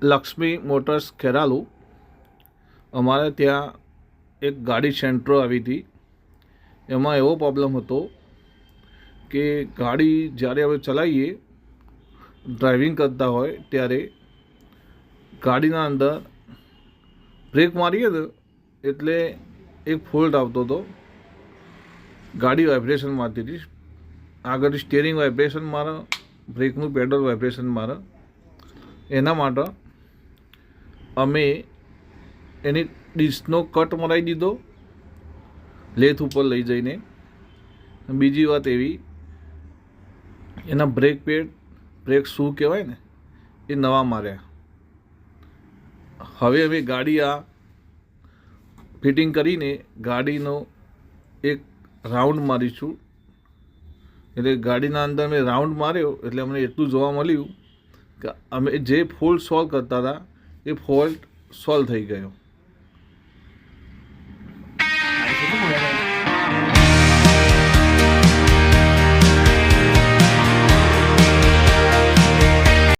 Lakshmi motors Kheralu અમારે ત્યાં એક ગાડી સેન્ટ્રો આવી હતી. એમાં એવો પ્રોબ્લેમ હતો કે ગાડી જ્યારે હવે ચલાવીએ ડ્રાઇવિંગ કરતા હોય ત્યારે ગાડીના અંદર બ્રેક મારીએ ને એટલે એક ફોલ્ટ આવતો હતો. ગાડી વાઇબ્રેશન મારતી હતી. આગળ સ્ટિયરિંગ વાઇબ્રેશન મારે, બ્રેકનું પેડલ વાઇબ્રેશન મારે. એના માટે અમે એની ડિસ્કનો કટ મરાવી દીધો લેથ ઉપર લઈ જઈને. બીજી વાત એવી, એના બ્રેક પેડ, બ્રેક શૂ કહેવાય ને, એ નવા માર્યા. હવે અમે ગાડી આ ફિટિંગ કરીને ગાડીનો એક રાઉન્ડ મારીશું. એટલે ગાડીના અંદર મેં રાઉન્ડ માર્યો એટલે અમને એટલું જોવા મળ્યું કે અમે જે ફોલ્ટ સોલ્વ કરતા હતા એ ફોલ્ટ સોલ્વ થઈ ગયો.